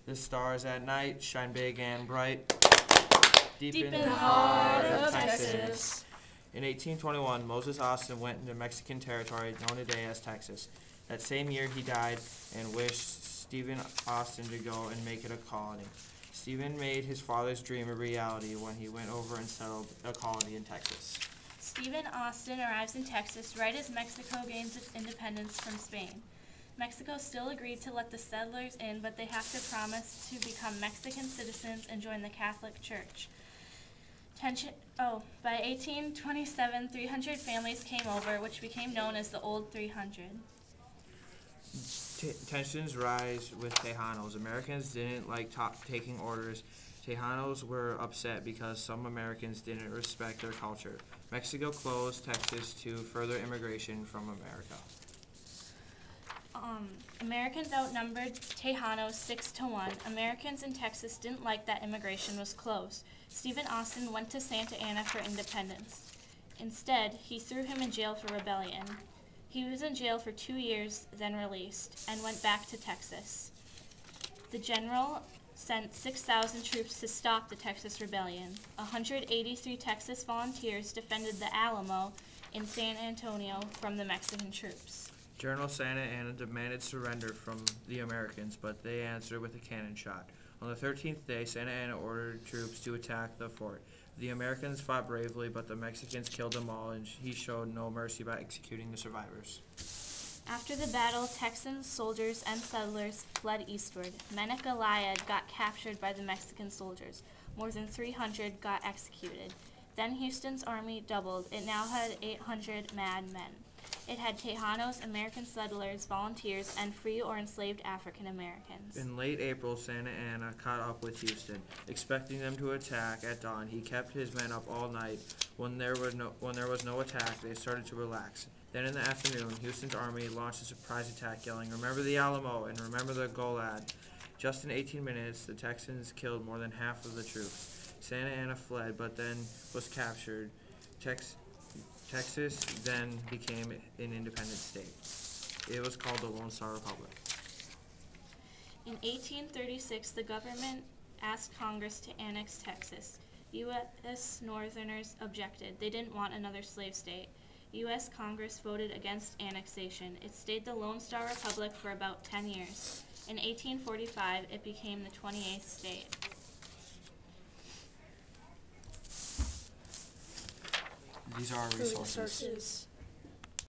The stars at night shine big and bright, deep Deep in in the the heart heart of of Texas. Texas. In 1821, Moses Austin went into Mexican territory known today as Texas. That same year he died and wished Stephen Austin to go and make it a colony. Stephen made his father's dream a reality when he went over and settled a colony in Texas. Stephen Austin arrives in Texas right as Mexico gains its independence from Spain. Mexico still agreed to let the settlers in, but they have to promise to become Mexican citizens and join the Catholic Church. By 1827, 300 families came over, which became known as the Old 300. Tensions rise with Tejanos. Americans didn't like taking orders. Tejanos were upset because some Americans didn't respect their culture. Mexico closed Texas to further immigration from America. Americans outnumbered Tejanos 6-1. Americans in Texas didn't like that immigration was closed. Stephen Austin went to Santa Ana for independence. Instead, he threw him in jail for rebellion. He was in jail for 2 years, then released, and went back to Texas. The general sent 6,000 troops to stop the Texas Rebellion. 183 Texas volunteers defended the Alamo in San Antonio from the Mexican troops. General Santa Anna demanded surrender from the Americans, but they answered with a cannon shot. On the 13th day, Santa Anna ordered troops to attack the fort. The Americans fought bravely, but the Mexicans killed them all, and he showed no mercy by executing the survivors. After the battle, Texan soldiers and settlers fled eastward. Menacalaya got captured by the Mexican soldiers. More than 300 got executed. Then Houston's army doubled. It now had 800 mad men. It had Tejanos, American settlers, volunteers, and free or enslaved African Americans. In late April, Santa Anna caught up with Houston. Expecting them to attack at dawn, he kept his men up all night. When there was no attack, they started to relax. Then in the afternoon, Houston's army launched a surprise attack, yelling, "Remember the Alamo and remember the Golad." Just in 18 minutes, the Texans killed more than half of the troops. Santa Anna fled, but then was captured. Texas then became an independent state. It was called the Lone Star Republic. In 1836, the government asked Congress to annex Texas. U.S. Northerners objected. They didn't want another slave state. U.S. Congress voted against annexation. It stayed the Lone Star Republic for about 10 years. In 1845, it became the 28th state. These are our resources.